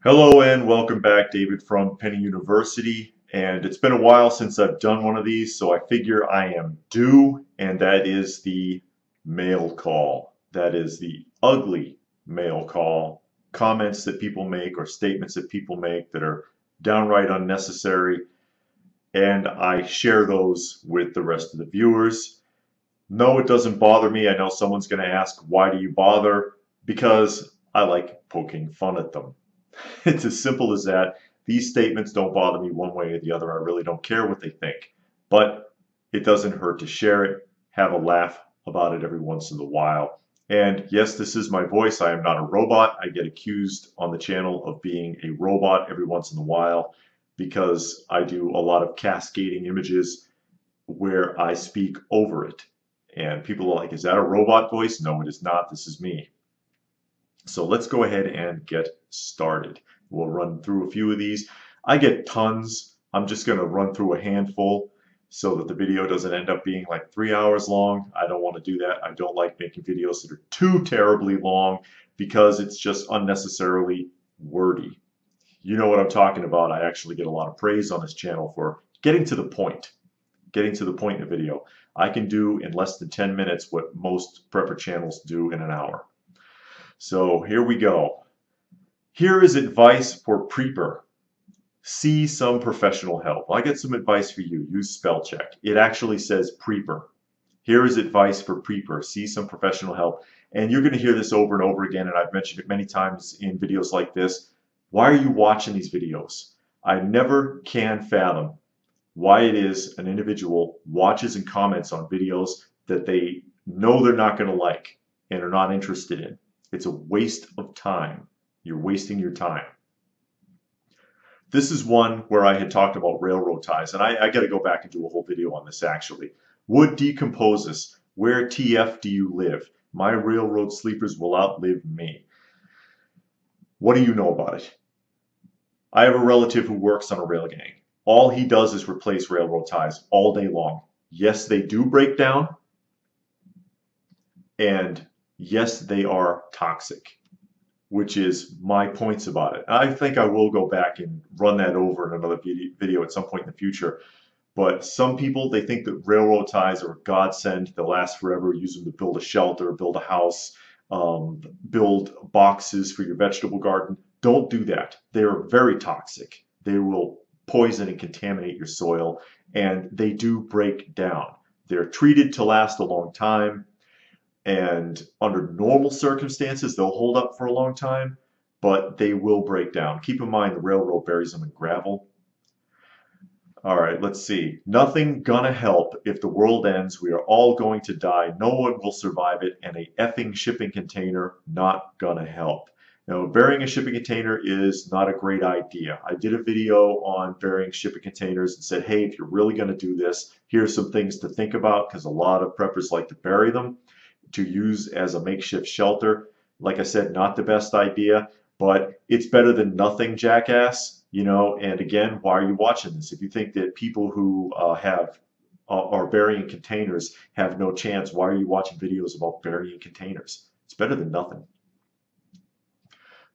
Hello and welcome back, David from Penny University. And it's been a while since I've done one of these, so I figure I am due, and that is the mail call. That is the ugly mail call. Comments that people make or statements that people make that are downright unnecessary, and I share those with the rest of the viewers. No, it doesn't bother me. I know someone's going to ask, why do you bother? Because I like poking fun at them. It's as simple as that. These statements don't bother me one way or the other. I really don't care what they think. But it doesn't hurt to share it, have a laugh about it every once in a while. And yes, this is my voice. I am not a robot. I get accused on the channel of being a robot every once in a while because I do a lot of cascading images where I speak over it. And people are like, is that a robot voice? No, it is not. This is me. So let's go ahead and get started. We'll run through a few of these. I get tons. I'm just going to run through a handful so that the video doesn't end up being like 3 hours long. I don't want to do that. I don't like making videos that are too terribly long because it's just unnecessarily wordy. You know what I'm talking about. I actually get a lot of praise on this channel for getting to the point. Getting to the point in a video. I can do in less than 10 minutes what most prepper channels do in an hour. So here we go. Here is advice for prepper. See some professional help. I get some advice for you. Use spell check. It actually says prepper. Here is advice for prepper. See some professional help. And you're going to hear this over and over again, and I've mentioned it many times in videos like this. Why are you watching these videos? I never can fathom why it is an individual watches and comments on videos that they know they're not going to like and are not interested in. It's a waste of time. You're wasting your time. This is one where I had talked about railroad ties, and I got to go back and do a whole video on this actually. Wood decomposes. Where TF do you live? My railroad sleepers will outlive me. What do you know about it? I have a relative who works on a rail gang. All he does is replace railroad ties all day long. Yes, they do break down, and yes, they are toxic, which is my points about it. I think I will go back and run that over in another video at some point in the future. But some people, they think that railroad ties are a godsend. They'll last forever. Use them to build a shelter, build a house, build boxes for your vegetable garden. Don't do that. They are very toxic. They will poison and contaminate your soil, and they do break down. They're treated to last a long time. And under normal circumstances, they'll hold up for a long time, but they will break down. Keep in mind, the railroad buries them in gravel. All right, let's see. Nothing gonna help if the world ends. We are all going to die. No one will survive it, and a effing shipping container not gonna help. Now, burying a shipping container is not a great idea. I did a video on burying shipping containers and said, hey, if you're really gonna do this, here's some things to think about, because a lot of preppers like to bury them to use as a makeshift shelter. Like I said, not the best idea, but it's better than nothing, jackass. You know, and again, why are you watching this? If you think that people who are burying containers have no chance, why are you watching videos about burying containers? It's better than nothing.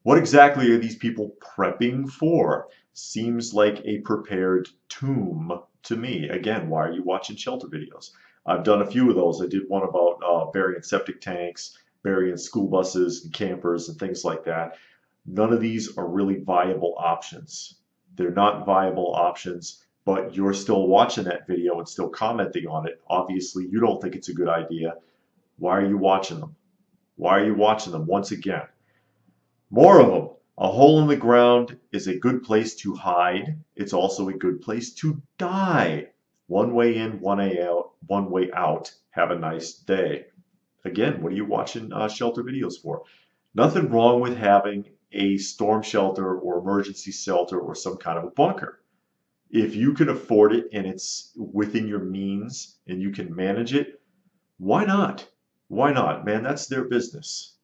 What exactly are these people prepping for? Seems like a prepared tomb to me. Again, why are you watching shelter videos? I've done a few of those. I did one about burying septic tanks, burying school buses and campers and things like that. None of these are really viable options. They're not viable options, but you're still watching that video and still commenting on it. Obviously, you don't think it's a good idea. Why are you watching them? Why are you watching them? Once again, more of them. A hole in the ground is a good place to hide. It's also a good place to die. One way in, one way out. Have a nice day. Again, what are you watching shelter videos for? Nothing wrong with having a storm shelter or emergency shelter or some kind of a bunker. If you can afford it and it's within your means and you can manage it, why not? Why not, man? That's their business.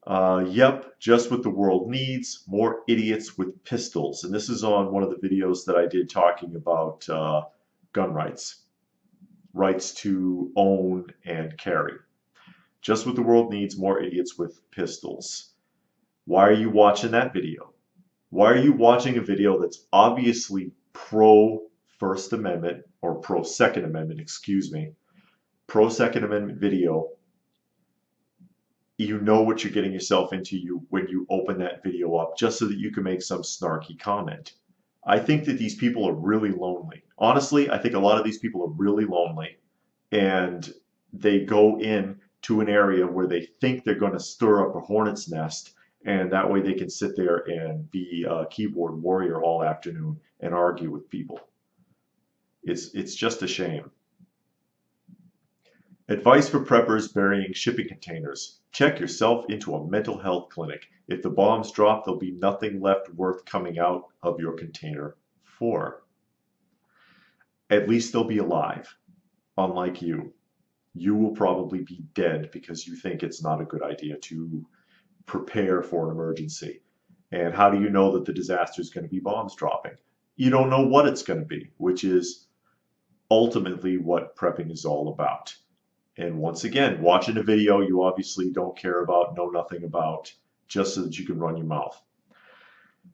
Yep, just what the world needs, more idiots with pistols. And this is on one of the videos that I did talking about gun rights. Rights to own and carry. Just what the world needs, more idiots with pistols. Why are you watching that video? Why are you watching a video that's obviously pro First Amendment or pro Second Amendment, excuse me, pro Second Amendment video? You know what you're getting yourself into when you open that video up just so that you can make some snarky comment. I think that these people are really lonely. Honestly, I think a lot of these people are really lonely, and they go in to an area where they think they're going to stir up a hornet's nest, and that way they can sit there and be a keyboard warrior all afternoon and argue with people. It's just a shame. Advice for preppers burying shipping containers. Check yourself into a mental health clinic. If the bombs drop, there'll be nothing left worth coming out of your container for. At least they'll be alive. Unlike you. You will probably be dead because you think it's not a good idea to prepare for an emergency. And how do you know that the disaster is going to be bombs dropping? You don't know what it's going to be, which is ultimately what prepping is all about. And once again, watching a video you obviously don't care about, know nothing about, just so that you can run your mouth.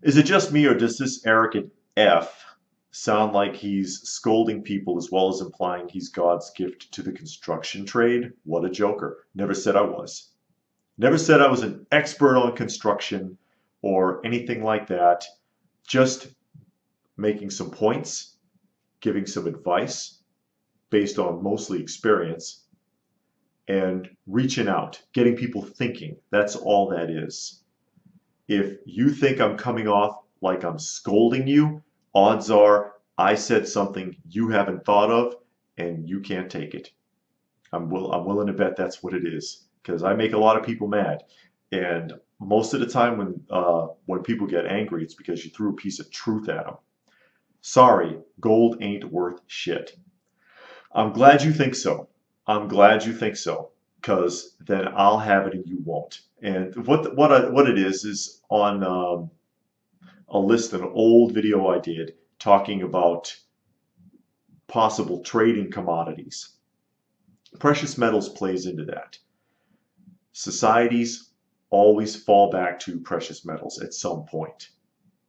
Is it just me, or does this arrogant F sound like he's scolding people as well as implying he's God's gift to the construction trade? What a joker. Never said I was. Never said I was an expert on construction or anything like that. Just making some points, giving some advice based on mostly experience, and reaching out, getting people thinking. That's all that is. If you think I'm coming off like I'm scolding you, odds are I said something you haven't thought of and you can't take it. I'm willing to bet that's what it is, because I make a lot of people mad. And most of the time when people get angry, it's because you threw a piece of truth at them. Sorry, gold ain't worth shit. I'm glad you think so. I'm glad you think so, because then I'll have it and you won't. And what it is on a list, an old video I did talking about possible trading commodities. Precious metals plays into that. Societies always fall back to precious metals at some point.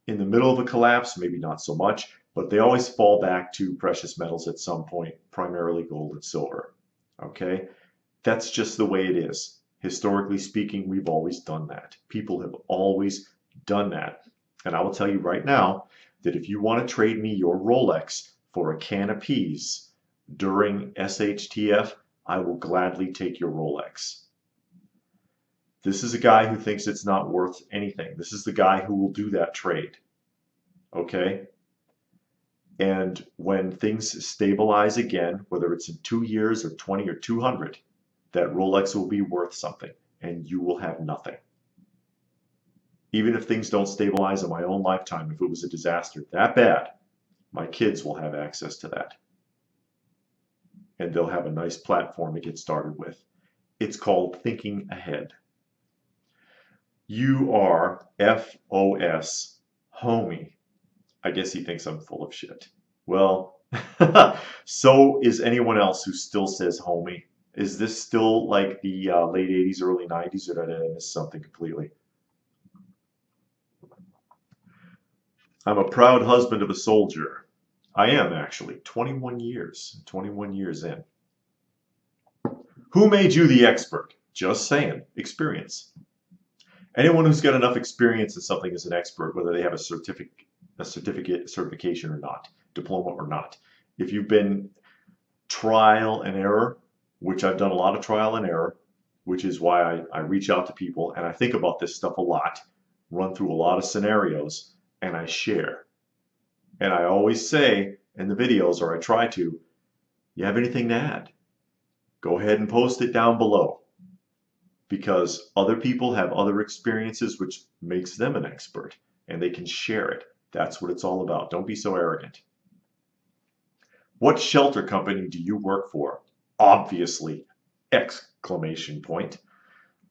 In the middle of a collapse, maybe not so much, but they always fall back to precious metals at some point, primarily gold and silver. Okay? That's just the way it is. Historically speaking, we've always done that. People have always done that. And I will tell you right now that if you want to trade me your Rolex for a can of peas during SHTF, I will gladly take your Rolex. This is a guy who thinks it's not worth anything. This is the guy who will do that trade. Okay? And when things stabilize again, whether it's in 2 years or 20 or 200, that Rolex will be worth something and you will have nothing. Even if things don't stabilize in my own lifetime, if it was a disaster that bad, my kids will have access to that. And they'll have a nice platform to get started with. It's called thinking ahead. You are FOS, homie. I guess he thinks I'm full of shit. Well, so is anyone else who still says homie. Is this still like the late 80s, early 90s, or did I miss something completely? I'm a proud husband of a soldier. I am, actually. 21 years. 21 years in. Who made you the expert? Just saying. Experience. Anyone who's got enough experience in something is an expert, whether they have a certification or not, diploma or not. If you've been trial and error, which I've done a lot of trial and error, which is why I reach out to people and I think about this stuff a lot, run through a lot of scenarios, and I share. And I always say in the videos, or I try to, you have anything to add? Go ahead and post it down below. Because other people have other experiences, which makes them an expert, and they can share it. That's what it's all about. Don't be so arrogant. What shelter company do you work for? Obviously, exclamation point.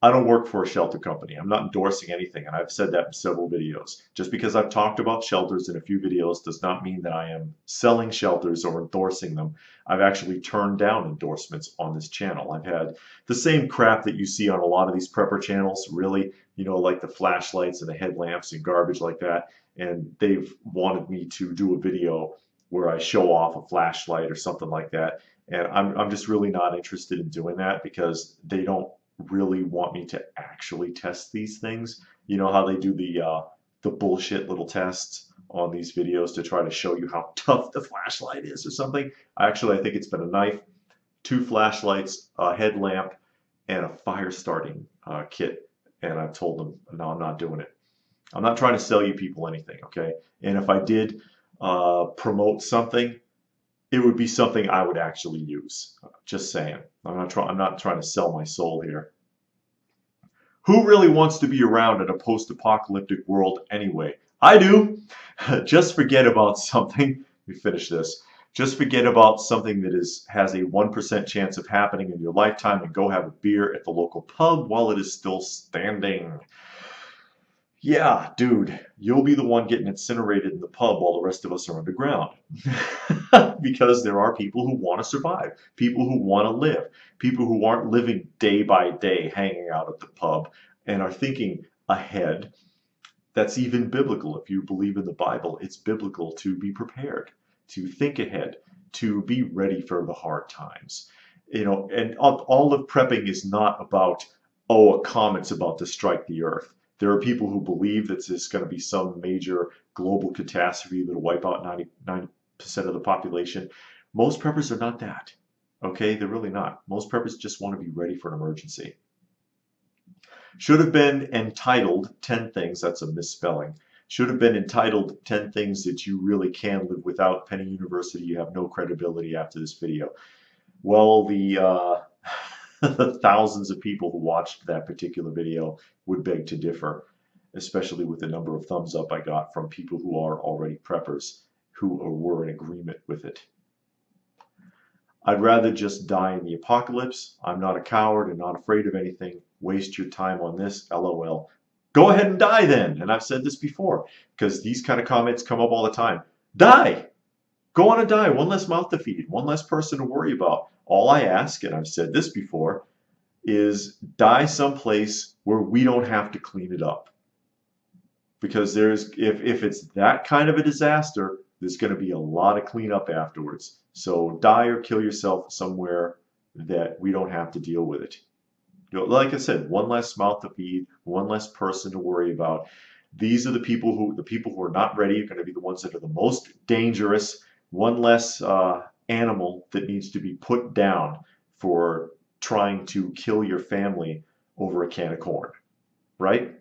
I don't work for a shelter company. I'm not endorsing anything, and I've said that in several videos. Just because I've talked about shelters in a few videos does not mean that I am selling shelters or endorsing them. I've actually turned down endorsements on this channel. I've had the same crap that you see on a lot of these prepper channels, really, you know, like the flashlights and the headlamps and garbage like that. And they've wanted me to do a video where I show off a flashlight or something like that. And I'm just really not interested in doing that because they don't really want me to actually test these things. You know how they do the bullshit little tests on these videos to try to show you how tough the flashlight is or something. Actually, I think it's been a knife, 2 flashlights, a headlamp, and a fire starting kit. And I've told them, no, I'm not doing it. I'm not trying to sell you people anything, okay? And if I did promote something, it would be something I would actually use. Just saying. I'm not trying to sell my soul here. Who really wants to be around in a post-apocalyptic world anyway? I do. Just forget about something. Let me finish this. Just forget about something that has a 1% chance of happening in your lifetime and go have a beer at the local pub while it is still standing. Yeah, dude, you'll be the one getting incinerated in the pub while the rest of us are underground. Because there are people who want to survive, people who want to live, people who aren't living day by day hanging out at the pub and are thinking ahead. That's even biblical. If you believe in the Bible, it's biblical to be prepared, to think ahead, to be ready for the hard times. You know, and all of prepping is not about, oh, a comet's about to strike the earth. There are people who believe that there's going to be some major global catastrophe that'll wipe out 99% of the population. Most preppers are not that. Okay, they're really not. Most preppers just want to be ready for an emergency. Should have been entitled 10 things, that's a misspelling. Should have been entitled 10 things that you really can live without. Penny University, you have no credibility after this video. Well, the thousands of people who watched that particular video would beg to differ, especially with the number of thumbs up I got from people who are already preppers who were in agreement with it. I'd rather just die in the apocalypse. I'm not a coward and not afraid of anything. Waste your time on this, LOL. Go ahead and die then. And I've said this before because these kind of comments come up all the time. Die! Go on and die. One less mouth to feed, one less person to worry about. All I ask, and I've said this before, is die someplace where we don't have to clean it up. Because if it's that kind of a disaster, there's going to be a lot of cleanup afterwards. So die or kill yourself somewhere that we don't have to deal with it. You know, like I said, one less mouth to feed, one less person to worry about. These are the people who are not ready are going to be the ones that are the most dangerous. One less animal that needs to be put down for trying to kill your family over a can of corn, right?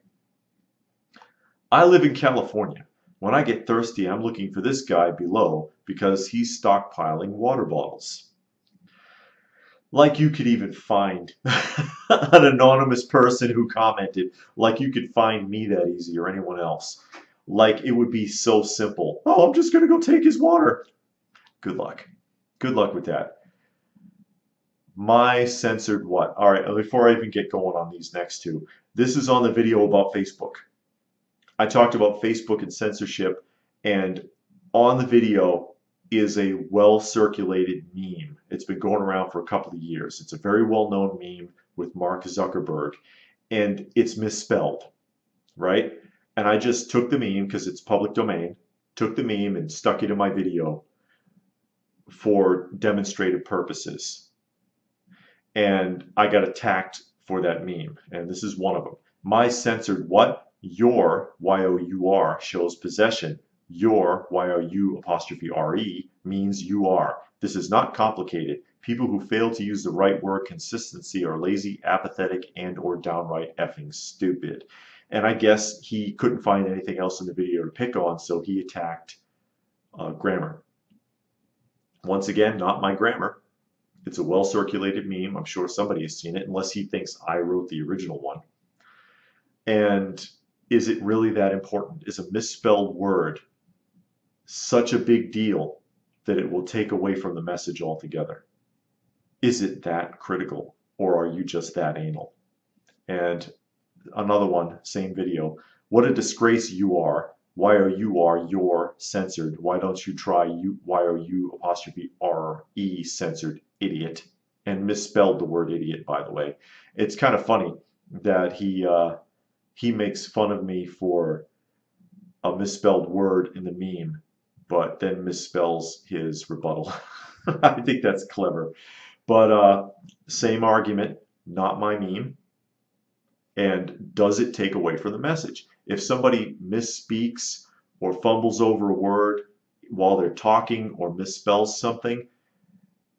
I live in California. When I get thirsty, I'm looking for this guy below because he's stockpiling water bottles. Like you could even find an anonymous person who commented, like you could find me that easy or anyone else. Like it would be so simple. Oh, I'm just going to go take his water. Good luck. Good luck with that. My censored what? All right, before I even get going on these next two, this is on the video about Facebook. I talked about Facebook and censorship, and on the video is a well-circulated meme. It's been going around for a couple of years. It's a very well-known meme with Mark Zuckerberg, and it's misspelled, right? And I just took the meme, because it's public domain, took the meme and stuck it in my video for demonstrative purposes. And I got attacked for that meme, and this is one of them. My censored what? Your, Y-O-U-R, shows possession. Your, Y-O-U apostrophe R-E, means you are. This is not complicated. People who fail to use the right word consistency are lazy, apathetic, and or downright effing stupid. And I guess he couldn't find anything else in the video to pick on, so he attacked grammar. Once again, not my grammar. It's a well-circulated meme. I'm sure somebody has seen it, unless he thinks I wrote the original one. And is it really that important? Is a misspelled word such a big deal that it will take away from the message altogether? Is it that critical, or are you just that anal? And another one, same video. What a disgrace you are. Why are you're censored? Why don't you try you? Why are you apostrophe R-E censored, idiot? And misspelled the word idiot, by the way. It's kind of funny that he makes fun of me for a misspelled word in the meme, but then misspells his rebuttal. I think that's clever. But same argument, not my meme. And does it take away from the message? If somebody misspeaks or fumbles over a word while they're talking or misspells something,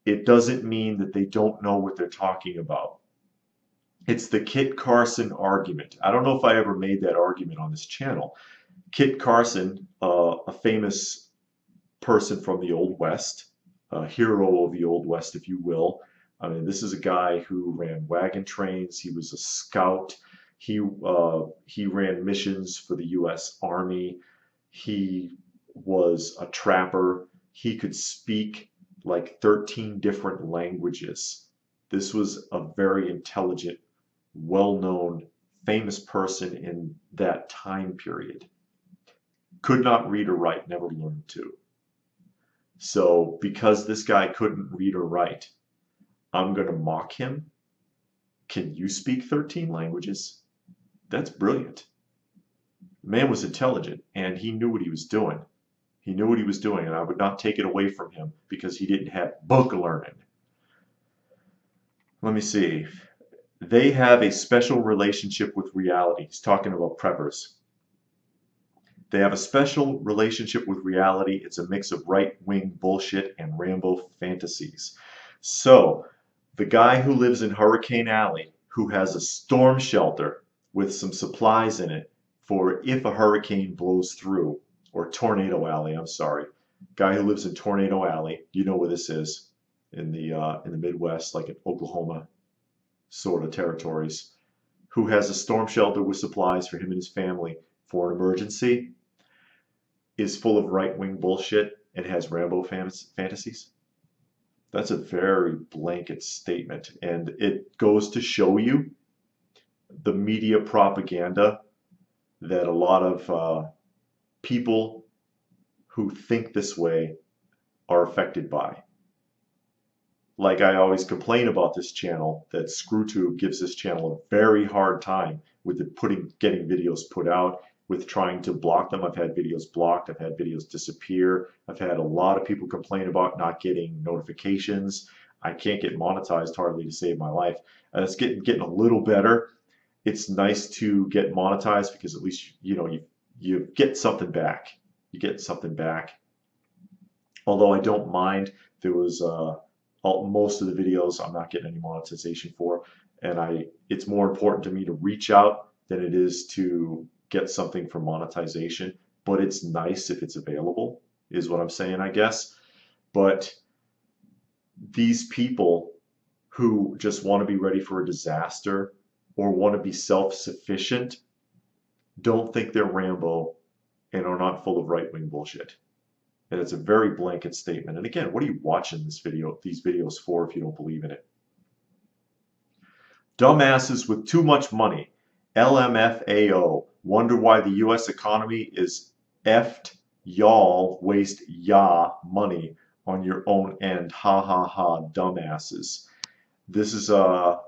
it doesn't mean that they don't know what they're talking about. It's the Kit Carson argument. I don't know if I ever made that argument on this channel. Kit Carson, a famous person from the Old West, a hero of the Old West, if you will. I mean, this is a guy who ran wagon trains. He was a scout. He ran missions for the U.S. Army. He was a trapper. He could speak like 13 different languages. This was a very intelligent, well-known, famous person in that time period. Could not read or write, never learned to. So because this guy couldn't read or write, I'm going to mock him. Can you speak 13 languages? That's brilliant. The man was intelligent, and he knew what he was doing. He knew what he was doing, and I would not take it away from him because he didn't have book learning. Let me see. They have a special relationship with reality. He's talking about preppers. They have a special relationship with reality. It's a mix of right-wing bullshit and Rambo fantasies. So, the guy who lives in Hurricane Alley, who has a storm shelter with some supplies in it for if a hurricane blows through, or Tornado Alley, I'm sorry. Guy who lives in Tornado Alley, you know where this is, in the Midwest, like in Oklahoma sort of territories, who has a storm shelter with supplies for him and his family for an emergency, is full of right-wing bullshit and has Rambo fantasies. That's a very blanket statement, and it goes to show you the media propaganda that a lot of people who think this way are affected by. Like I always complain about this channel, that ScrewTube gives this channel a very hard time with getting videos put out, with trying to block them. I've had videos blocked, I've had videos disappear, I've had a lot of people complain about not getting notifications. I can't get monetized hardly to save my life. It's getting a little better. It's nice to get monetized because at least you get something back. You get something back. Although I don't mind, there was most of the videos I'm not getting any monetization for, and it's more important to me to reach out than it is to get something for monetization. But it's nice if it's available, is what I'm saying, I guess. But these people who just want to be ready for a disaster or want to be self-sufficient don't think they're Rambo and are not full of right-wing bullshit. And it's a very blanket statement. And again, what are you watching these videos for if you don't believe in it? Dumbasses with too much money. LMFAO. Wonder why the U.S. economy is effed. Y'all waste money on your own end. Ha ha ha, dumbasses. This is a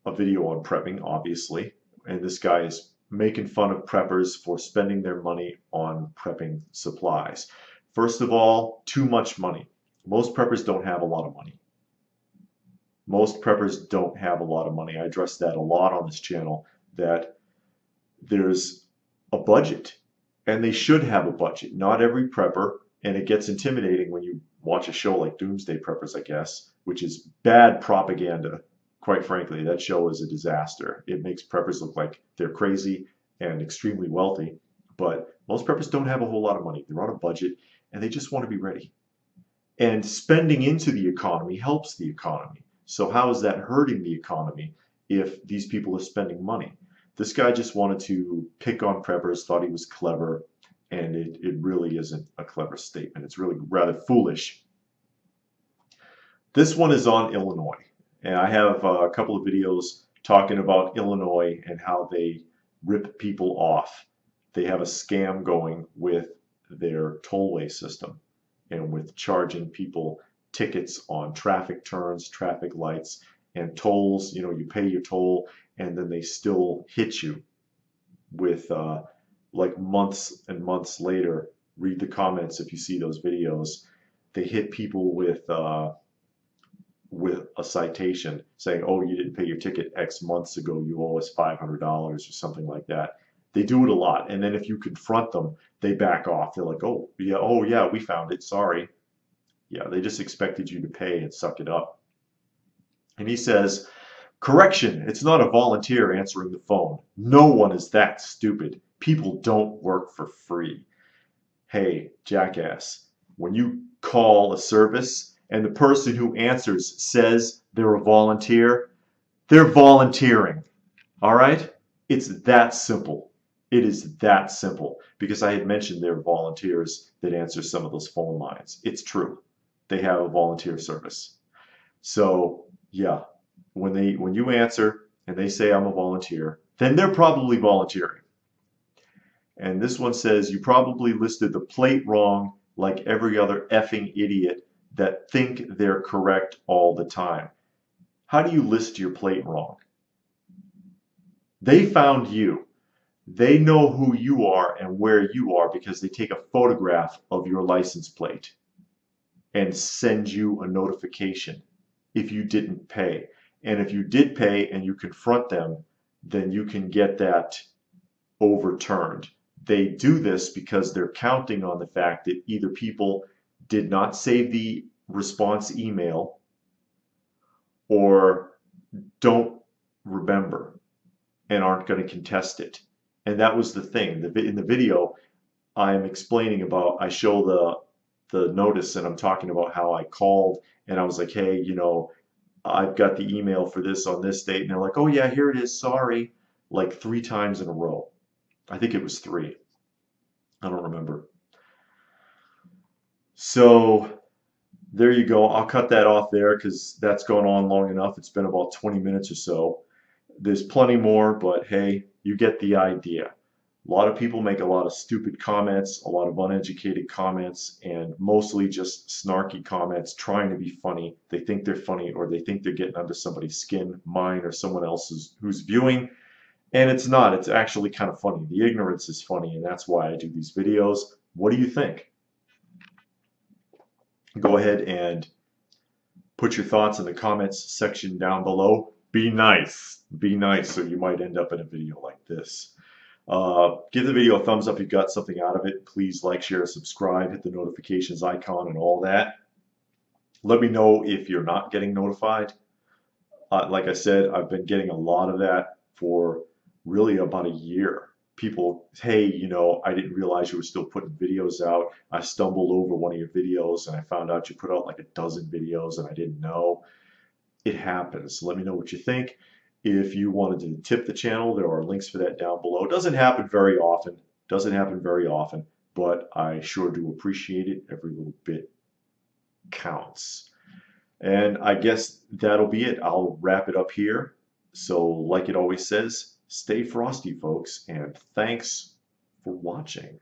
video on prepping, obviously. And this guy is making fun of preppers for spending their money on prepping supplies. First of all, too much money. Most preppers don't have a lot of money. Most preppers don't have a lot of money. I address that a lot on this channel, that there's a budget, and they should have a budget. Not every prepper, and it gets intimidating when you watch a show like Doomsday Preppers, I guess, which is bad propaganda. Quite frankly, that show is a disaster. It makes preppers look like they're crazy and extremely wealthy, but most preppers don't have a whole lot of money. They're on a budget, and they just want to be ready. And spending into the economy helps the economy. So how is that hurting the economy if these people are spending money? This guy just wanted to pick on preppers, thought he was clever, and it really isn't a clever statement. It's really rather foolish. This one is on Illinois, and I have a couple of videos talking about Illinois and how they rip people off. They have a scam going with their tollway system and with charging people tickets on traffic turns, traffic lights, and tolls. You know, you pay your toll and then they still hit you with like months and months later. Read the comments if you see those videos. They hit people with a citation saying, oh, you didn't pay your ticket X months ago, you owe us $500 or something like that. They do it a lot. And then if you confront them, they back off. They're like, oh yeah, we found it, sorry. Yeah, they just expected you to pay and suck it up. And he says, correction, it's not a volunteer answering the phone. No one is that stupid. People don't work for free. Hey, jackass, when you call a service and the person who answers says they're a volunteer, they're volunteering. All right? It's that simple. It is that simple, because I had mentioned there are volunteers that answer some of those phone lines. It's true. They have a volunteer service. So, yeah, when you answer and they say I'm a volunteer, then they're probably volunteering. And this one says, you probably listed the plate wrong like every other effing idiot that think they're correct all the time. How do you list your plate wrong? They found you. They know who you are and where you are because they take a photograph of your license plate and send you a notification if you didn't pay. And if you did pay and you confront them, then you can get that overturned. They do this because they're counting on the fact that either people did not save the response email or don't remember and aren't going to contest it. And that was the thing. In the video, I'm explaining about, I show the notice and I'm talking about how I called and I was like, hey, you know, I've got the email for this on this date. And they're like, oh yeah, here it is, sorry. Like 3 times in a row. I think it was 3. I don't remember. So there you go. I'll cut that off there because that's gone on long enough. It's been about 20 minutes or so. There's plenty more, but hey, you get the idea. A lot of people make a lot of stupid comments, a lot of uneducated comments, and mostly just snarky comments trying to be funny. They think they're funny or they think they're getting under somebody's skin, mine or someone else's who's viewing. And it's not. It's actually kind of funny. The ignorance is funny, and that's why I do these videos. What do you think? Go ahead and put your thoughts in the comments section down below. Be nice. Be nice, so you might end up in a video like this. Give the video a thumbs up if you got something out of it. Please like, share, subscribe, hit the notifications icon and all that. Let me know if you're not getting notified. Like I said, I've been getting a lot of that for really about a year. People, hey, you know, I didn't realize you were still putting videos out. I stumbled over one of your videos and I found out you put out like a dozen videos and I didn't know. It happens. Let me know what you think. If you wanted to tip the channel, there are links for that down below. It doesn't happen very often. Doesn't happen very often, but I sure do appreciate it. Every little bit counts. And I guess that'll be it. I'll wrap it up here. So like it always says, stay frosty, folks, and thanks for watching.